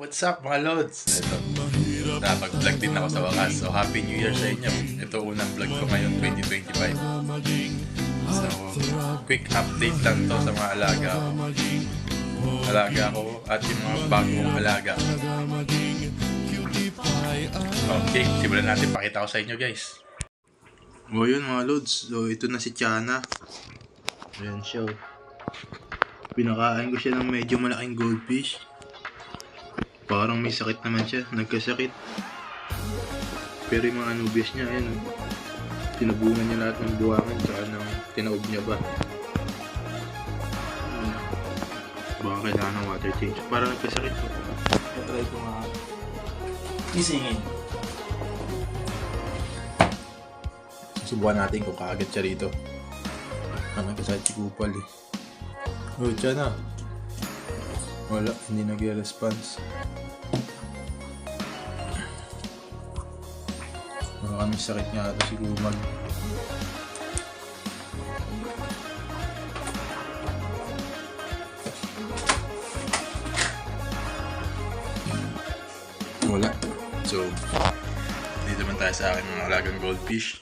What's up mga Lods? Ito, nakapag-vlog din ako sa wakas. So Happy New Year sa inyo. Ito unang vlog ko ngayon 2025. So quick update lang to sa mga alaga ko. Alaga ko at yung mga bagong alaga. Okay, simulan natin. Pakita ko sa inyo guys. O yun mga Lods. So ito na si Tiana. Ayan siya. Pinakain ko siya ng medyo malaking goldfish. Parang may sakit naman siya, nagkasakit. Pero yung mga anubias niya, ayan, tinabungan niya lahat ng buwangan, tsaka ng tinaob niya ba. Baka kailangan ng water change. Parang nagkasakit ko. Try ko nga isingin. Susubukan natin kung kakagat siya rito. Nagkasakit si Kupal eh. Oh, siya na. Wala, hindi nag-response. Baka may sakit nga ito si Gumag. Wala. So, dito naman tayo sa akin mga alagang goldfish.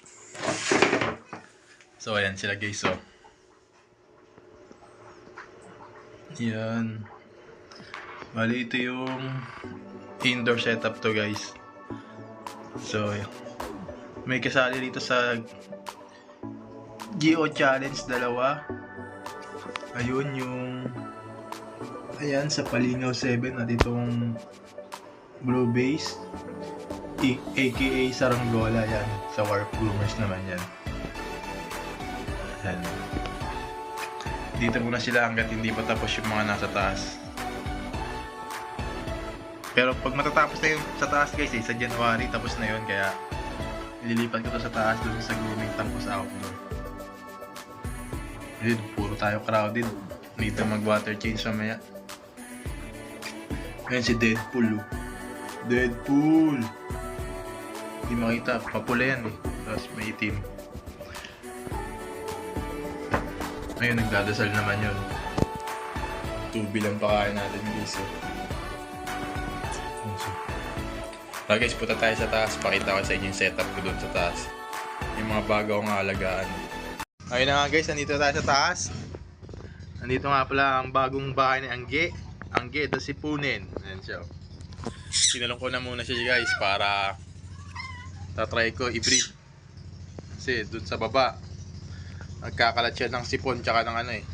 So, ayan sila guys. So, yan. Bali, ito yung indoor setup to guys. So, may kasali dito sa Geo Challenge dalawa. Ayun yung ayan sa Palingaw 7 at itong Blue Base aka Saranggola yan. Sa Warp Groomers naman yan. Ayan. Dito muna sila hanggat hindi pa tapos yung mga nasa taas. Pero pag matatapos na yun sa taas guys sa January tapos na yun, kaya ililipat ko to sa taas dun sa grooming tapos outdoor. Ayun, puro tayo crowded. Need na mag water change mamaya. Ayun si Deadpool. Deadpool! Hindi makita, papula yan eh. Tapos may itim. Ayun, nagdadasal naman yun. Tubi lang pakain natin guys eh. So guys, punta tayo sa taas. Pakita ko sa inyo yung setup ko doon sa taas. Yung mga bago kong alagaan. Ayun na nga guys, nandito tayo sa taas. Nandito nga pala ang bagong bahay ni Angge. Angge, ito si Punin. Ayan siya. Sinulong ko na muna siya guys para tatry ko i-breed. Kasi doon sa baba nagkakalat siya ng sipon tsaka ng ano eh.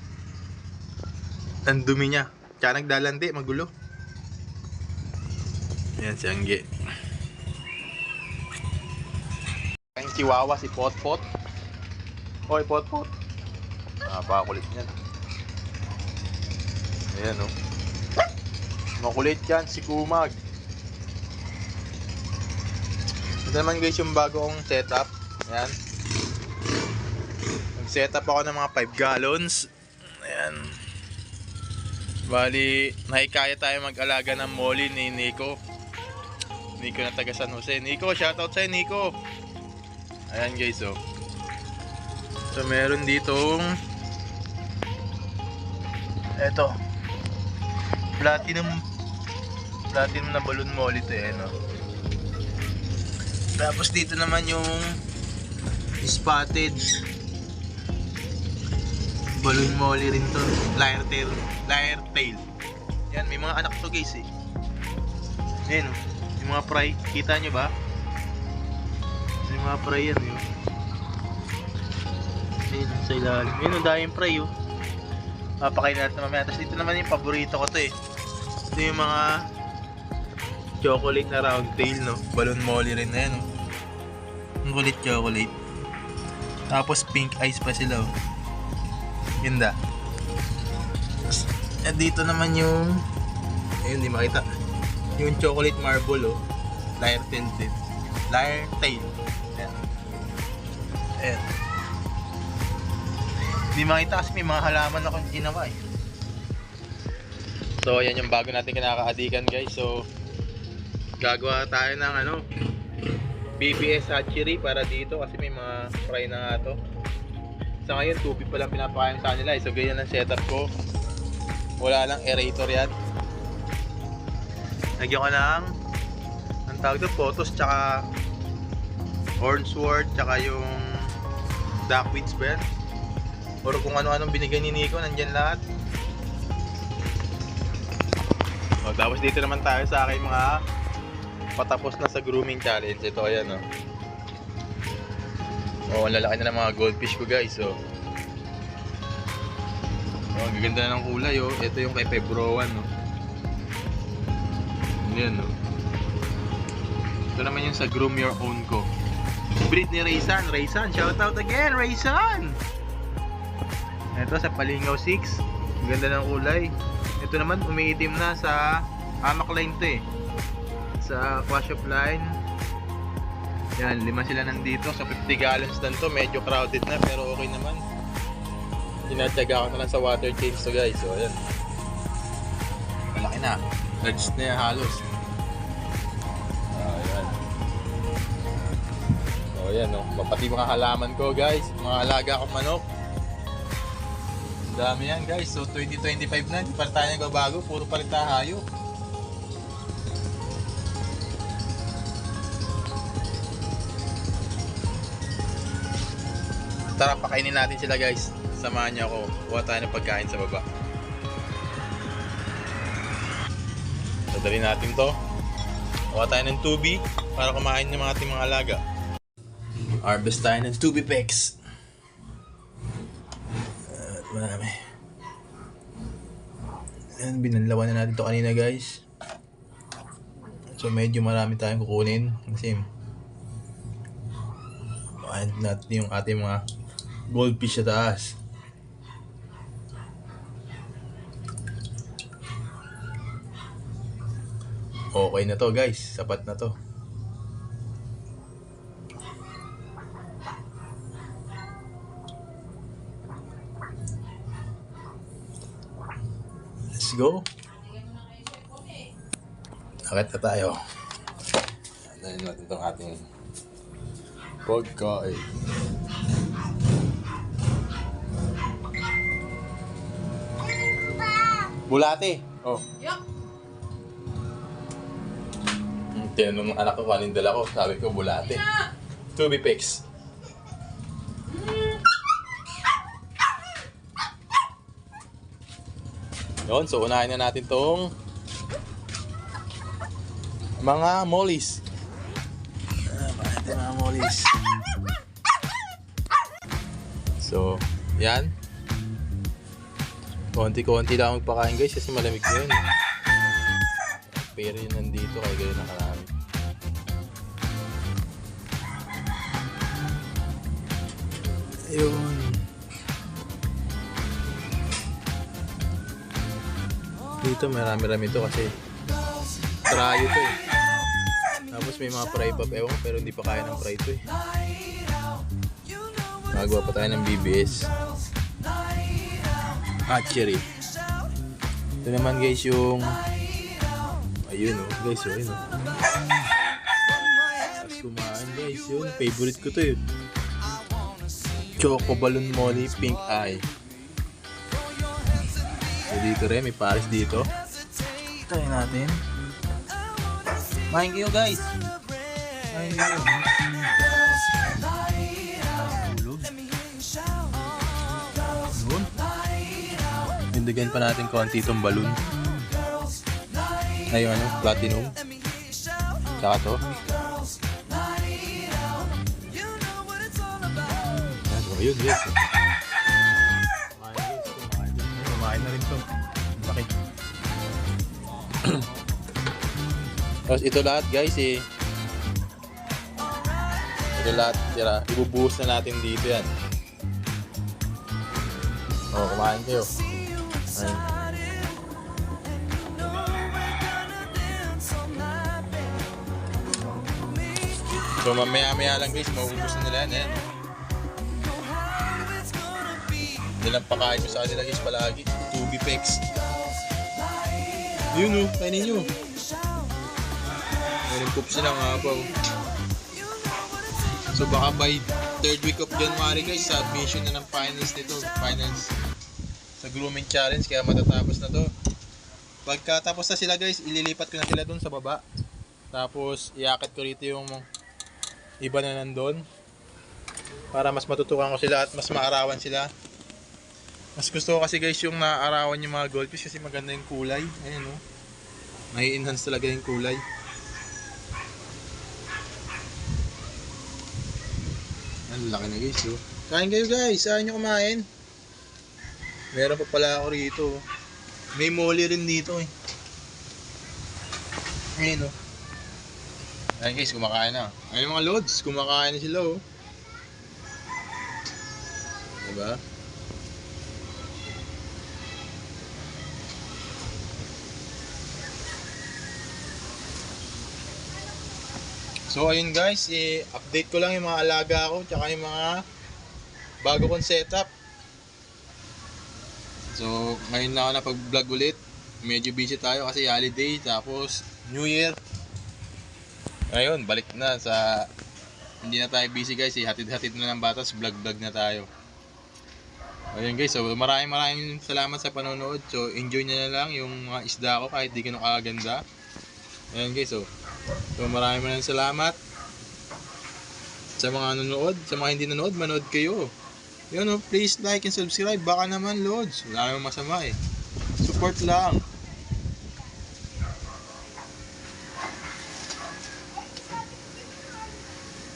Ang dumi niya. Tsaka nagdalandi, magulo. Ayan si Angge. Ang chihuahua si Potpot. Hoy Potpot. Napakakulit niyan. Ayan o. Makulit yan si Kumag. Ito naman guys yung bago kong setup. Ayan. Nag-setup ako ng mga 5 gallons. Ayan. Bali, nahikaya tayo mag-alaga ng molly ni Nico. Nico na taga San Jose. Nico, shoutout sa'yo Nico. Ayan guys oh. So meron ditong eto platinum na balloon molly to eh no? Tapos dito naman yung spotted balloon molly rin to. Lyre tail. Yan, may mga anak to guys eh. Ayan oh. Yung mga fry, kita nyo ba? Yung mga fry yan yun. Ayan, sa ilalim. Yun ang daming fry yun. Papakain natin mamaya. Tapos dito naman yung paborito ko to eh. Ito yung mga chocolate na round tail no. Balloon molly rin na yan oh. Ang kulit chocolate. Tapos pink eyes pa sila oh. Ganda. Tapos dito naman yung ayun, di makita. Yung chocolate marble oh. Lyre tail din. Lyre tail. Ayan. Ayan. Di makita kasi may mga halaman akong ginawa eh. So ayan yung bago natin kinakaadikan guys. So gagawa tayo ng ano BBS hatchery para dito kasi may mga fry na nga to. Sa ngayon tubig pa lang pinapakain sa kanila eh. So ganyan ang setup ko. Wala lang aerator yan. Lagyan ko ng ang tawag doon, photos, tsaka hornswort, tsaka yung duckweeds ba yan? Or kung ano-anong binigay ni Nico, nandyan lahat. O, tapos dito naman tayo sa aking mga patapos na sa grooming challenge. Ito, ayan, o. Oh, ang lalaki na ng mga goldfish ko, guys. So, oh, gaganda na ng kulay, oh. Ito yung kay Februan, no. Yan, no. Ito naman yung sa Groom Your Own ko. Breed ni Raysan. Raysan, shout out again, Raysan! Ito sa Palingaw 6. Ang ganda ng kulay. Ito naman, umiitim na sa Amak Line to, eh. Sa Aqua Shop Line. Yan, 5 sila nandito. So 50 gallons lang to. Medyo crowded na pero okay naman. Tinatyaga ko na lang sa water change to, guys. So ayan. Malaki na. Large na yan halos. Ayan. So ayan, no. Pati mga halaman ko, guys. Mga alaga kong manok. Ang dami yan, guys. So 2025 na. Hindi pa tayo nagbabago. Puro palit tayo. Tara, pakainin natin sila, guys. Samahan niyo ako. Kuha tayo ng pagkain sa baba. Dadali natin to. Kuha tayo ng tubi para kumain ng mga ating mga alaga. Harvest tayo ng tubi pecks. At marami. Ayan, binanlawan na natin to kanina, guys. So medyo marami tayong kukunin. Kasi kuhain natin yung ating mga goldfish sa taas. Okay na to, guys. Sapat na to. Let's go. Akit na tayo. Dahil natin itong ating pagkain. Bulate. Oh. Yup. Tinanong ng anak ko kung anong dala ko. Sabi ko, bulate. Tubi picks. Yun, so unahin na natin tong mga mollies. Mga mollies. So, yan. Konti-konti lang magpakain, guys, kasi malamig na yun. Pero yun nandito, kaya gano'n nakarami. Ayun. Dito marami-rami to kasi trayo to, eh. Tapos may mga fry pa, ewan, pero hindi pa kaya ng fry to, eh. Magawa pa tayo ng BBS. Hatchery. Ito naman, guys, yung ayun, oh, guys, oh, ayun, oh. Tapos kumain, guys, yun, favorite ko to, yun. Choco Balloon Molly Pink Eye. So dito rin, may pares dito. Try natin. Main kayo, guys. Main kayo. Yun. Dindagan pa natin konti itong balloon. Ayun, ano, platinum. Tsaka to. Ayun, yes. Kumain na rin to. Laki. Tapos ito lahat, guys, eh. Ito lahat, tira. Ibubuhos na natin dito yan. Oh, kumain kayo. Ayun. So mamaya-maya lang, guys, maubos na nila yan, eh. Nilang pakain mo sa kanila, guys, palagi. Tubi pecks. Yun, oh, kainin nyo. Meron poop silang hapaw. So baka by 3rd week of January, guys, submission na ng finals nito. Finals sa grooming challenge, kaya matatapos na to. Pagka tapos na sila guys, ililipat ko na sila dun sa baba. Tapos iakit ko rito yung iba na nandun. Para mas matutukan ko sila at mas maarawan sila. Mas gusto ko kasi guys yung naarawan yung mga goldfish kasi maganda yung kulay. Ayan o. May enhance talaga yung kulay. Ang laki na guys oh. Kain kayo guys, saan nyo kumain? Meron pa pala ako rito. May molly rin dito eh. Ayun oh. Ayun guys, kumakain na. Ayun mga lods, kumakain na sila oh. Diba? So ayun guys, i-update ko lang yung mga alaga ko tsaka yung mga bago kong setup. So ngayon na ako napag-vlog ulit. Medyo busy tayo kasi holiday tapos New Year. Ngayon, balik na sa hindi na tayo busy guys, hatid-hatid na ng batas, vlog-vlog na tayo. Ayun guys, so maraming salamat sa panonood. So enjoy nyo na lang yung mga isda ko kahit di ganun kaganda. Ayun guys, so maraming salamat sa mga nanonood. Sa mga hindi nanonood, manood kayo. Yun o, please like and subscribe. Baka naman loads, wala namang masama eh. Support lang.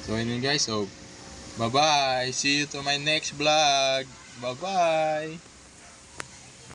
So yun guys, so bye bye. See you to my next vlog. Bye bye.